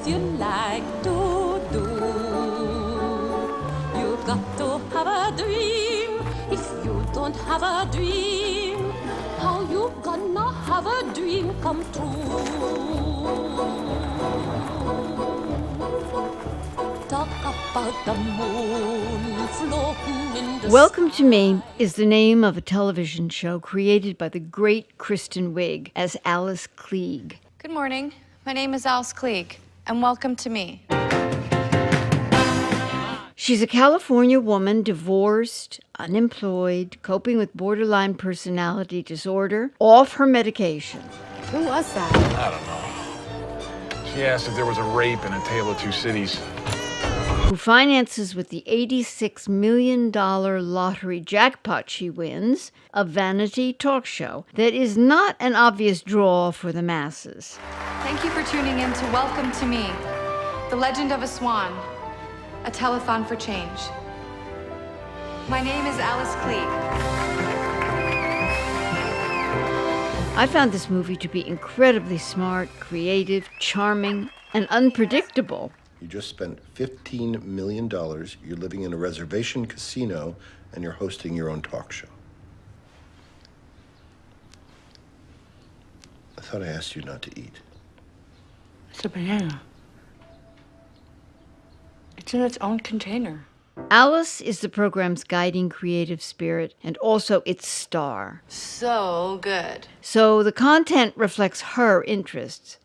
you like to do. You've got to have a dream. If you don't have a dream, how you gonna have a dream come true? Talk about the moon floating in the Welcome to Me is the name of a television show created by the great Kristen Wiig as Alice Klieg. Good morning. My name is Alice Klieg, and welcome to me. She's a California woman, divorced, unemployed, coping with borderline personality disorder, off her medication. Who was that? I don't know. She asked if there was a rape in A Tale of Two Cities. Who finances with the $86 million lottery jackpot she wins a vanity talk show that is not an obvious draw for the masses. Thank you for tuning in to Welcome to Me, the legend of a swan, a telethon for change. My name is Alice Klieg. I found this movie to be incredibly smart, creative, charming, and unpredictable. You just spent $15 million, you're living in a reservation casino, and you're hosting your own talk show. I thought I asked you not to eat. It's a banana. It's in its own container. Alice is the program's guiding creative spirit and also its star. So good. So the content reflects her interests.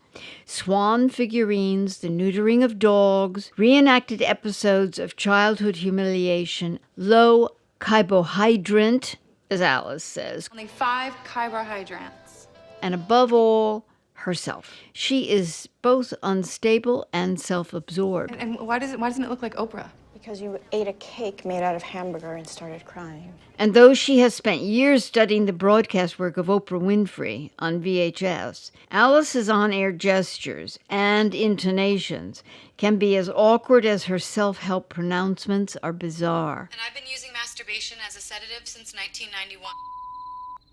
Swan figurines, the neutering of dogs, reenacted episodes of childhood humiliation, low carbohydrate, as Alice says, Only 5 carbohydrates. and above all, herself. She is both unstable and self-absorbed. And why doesn't it look like Oprah? Because you ate a cake made out of hamburger and started crying. And though she has spent years studying the broadcast work of Oprah Winfrey on VHS, Alice's on-air gestures and intonations can be as awkward as her self-help pronouncements are bizarre. And I've been using masturbation as a sedative since 1991.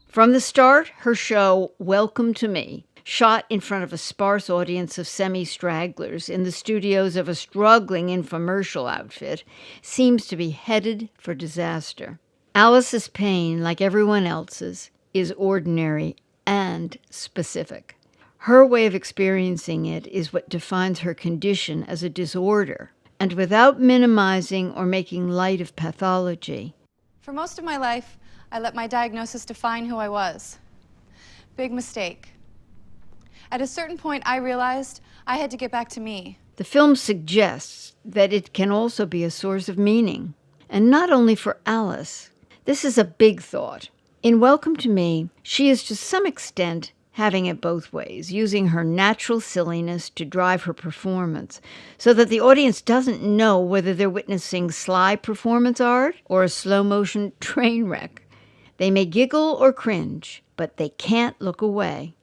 From the start, her show, Welcome to Me, shot in front of a sparse audience of semi-stragglers in the studios of a struggling infomercial outfit, seems to be headed for disaster. Alice's pain, like everyone else's, is ordinary and specific. Her way of experiencing it is what defines her condition as a disorder, and without minimizing or making light of pathology. For most of my life, I let my diagnosis define who I was. Big mistake. At a certain point, I realized I had to get back to me. The film suggests that it can also be a source of meaning, and not only for Alice. This is a big thought. In Welcome to Me, she is to some extent having it both ways, using her natural silliness to drive her performance, so that the audience doesn't know whether they're witnessing sly performance art or a slow-motion train wreck. They may giggle or cringe, but they can't look away.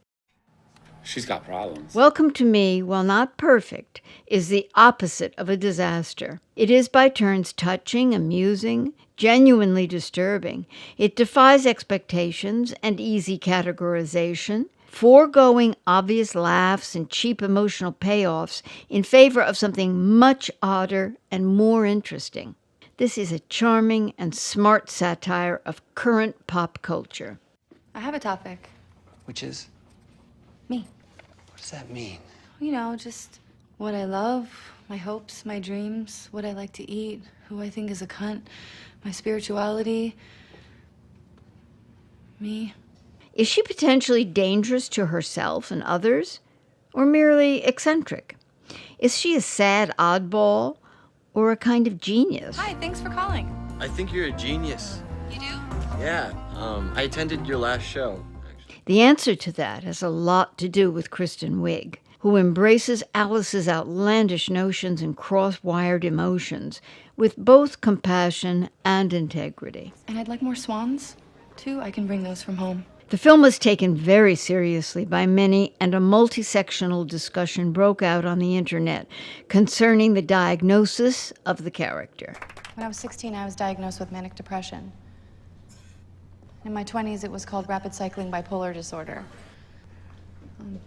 She's got problems. Welcome to Me, while not perfect, is the opposite of a disaster. It is by turns touching, amusing, genuinely disturbing. It defies expectations and easy categorization, foregoing obvious laughs and cheap emotional payoffs in favor of something much odder and more interesting. This is a charming and smart satire of current pop culture. I have a topic. Which is? Me. What does that mean? You know, just what I love, my hopes, my dreams, what I like to eat, who I think is a cunt, my spirituality, me. Is she potentially dangerous to herself and others, or merely eccentric? Is she a sad oddball, or a kind of genius? Hi, thanks for calling. I think you're a genius. You do? Yeah, I attended your last show. The answer to that has a lot to do with Kristen Wiig, who embraces Alice's outlandish notions and cross-wired emotions with both compassion and integrity. And I'd like more swans, too. I can bring those from home. The film was taken very seriously by many, and a multi-sectional discussion broke out on the internet concerning the diagnosis of the character. When I was 16, I was diagnosed with manic depression. In my 20s, it was called rapid cycling bipolar disorder.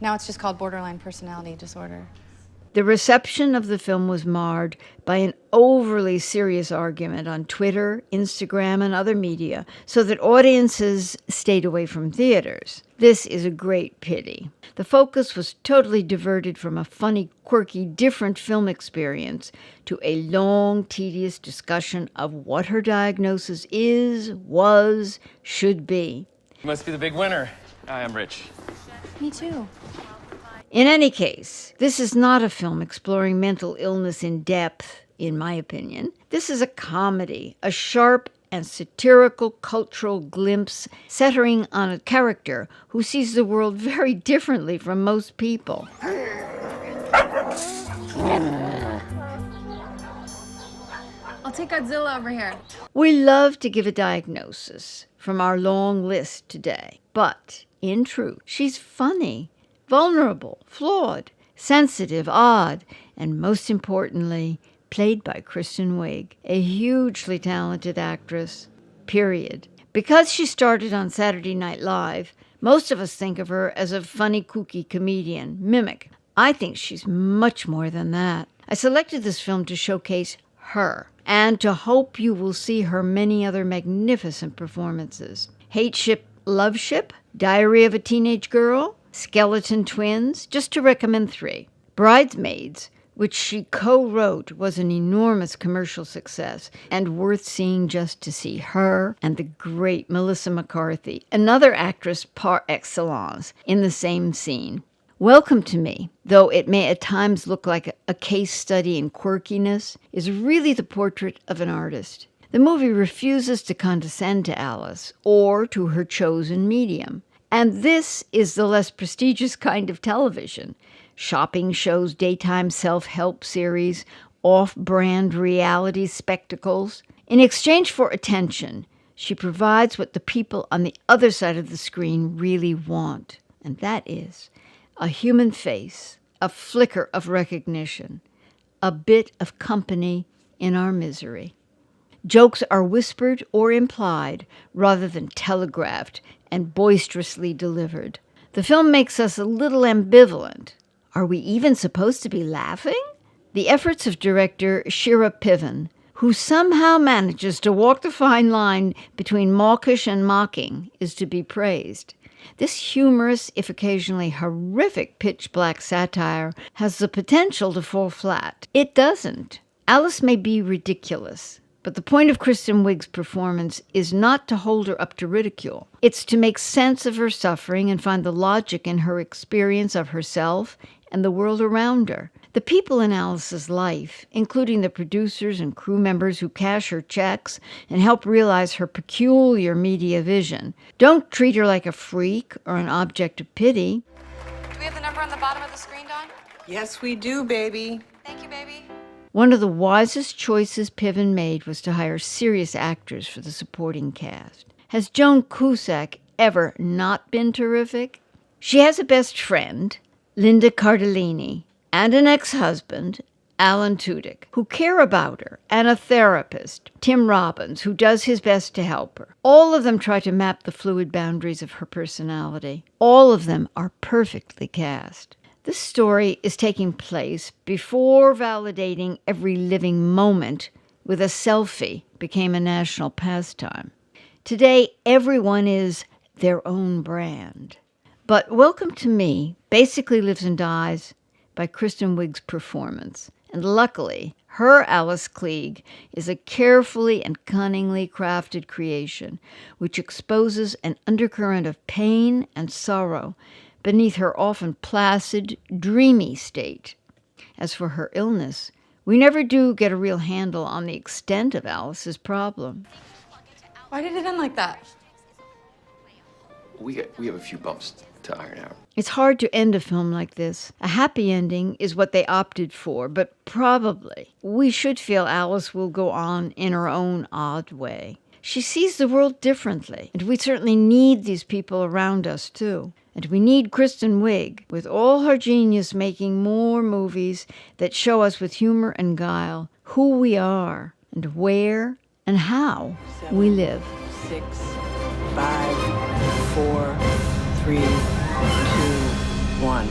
Now it's just called borderline personality disorder. The reception of the film was marred by an overly serious argument on Twitter, Instagram, and other media, so that audiences stayed away from theaters. This is a great pity. The focus was totally diverted from a funny, quirky, different film experience to a long, tedious discussion of what her diagnosis is, was, should be. You must be the big winner. Hi, I'm Rich. Me too. In any case, this is not a film exploring mental illness in depth, in my opinion. This is a comedy, a sharp and satirical cultural glimpse centering on a character who sees the world very differently from most people. I'll take Godzilla over here. We love to give a diagnosis from our long list today, but in truth, she's funny, vulnerable, flawed, sensitive, odd, and most importantly, played by Kristen Wiig, a hugely talented actress, period. Because she started on Saturday Night Live, most of us think of her as a funny, kooky comedian, mimic. I think she's much more than that. I selected this film to showcase her, and to hope you will see her many other magnificent performances. Hate Ship, Love Ship, Diary of a Teenage Girl, Skeleton Twins, just to recommend 3. Bridesmaids, which she co-wrote, was an enormous commercial success and worth seeing just to see her and the great Melissa McCarthy, another actress par excellence, in the same scene. Welcome to Me, though it may at times look like a case study in quirkiness, is really the portrait of an artist. The movie refuses to condescend to Alice or to her chosen medium. And this is the less prestigious kind of television. Shopping shows, daytime self-help series, off-brand reality spectacles. In exchange for attention, she provides what the people on the other side of the screen really want. And that is a human face, a flicker of recognition, a bit of company in our misery. Jokes are whispered or implied rather than telegraphed and boisterously delivered. The film makes us a little ambivalent. Are we even supposed to be laughing? The efforts of director Shira Piven, who somehow manages to walk the fine line between mawkish and mocking, is to be praised. This humorous, if occasionally horrific pitch-black satire has the potential to fall flat. It doesn't. Alice may be ridiculous, but the point of Kristen Wiig's performance is not to hold her up to ridicule. It's to make sense of her suffering and find the logic in her experience of herself and the world around her. The people in Alice's life, including the producers and crew members who cash her checks and help realize her peculiar media vision, don't treat her like a freak or an object of pity. Do we have the number on the bottom of the screen, Dawn? Yes, we do, baby. Thank you, baby. One of the wisest choices Piven made was to hire serious actors for the supporting cast. Has Joan Cusack ever not been terrific? She has a best friend, Linda Cardellini, and an ex-husband, Alan Tudyk, who care about her, and a therapist, Tim Robbins, who does his best to help her. All of them try to map the fluid boundaries of her personality. All of them are perfectly cast. This story is taking place before validating every living moment with a selfie became a national pastime. Today, everyone is their own brand. But Welcome to Me basically lives and dies by Kristen Wiig's performance. And luckily, her Alice Klieg is a carefully and cunningly crafted creation which exposes an undercurrent of pain and sorrow beneath her often placid, dreamy state. As for her illness, we never do get a real handle on the extent of Alice's problem. Why did it end like that? We have a few bumps to iron out. It's hard to end a film like this. A happy ending is what they opted for, but probably we should feel Alice will go on in her own odd way. She sees the world differently, and we certainly need these people around us too. And we need Kristen Wiig, with all her genius, making more movies that show us with humor and guile who we are and where and how we live. 6, 5, 4, 3, 2, 1.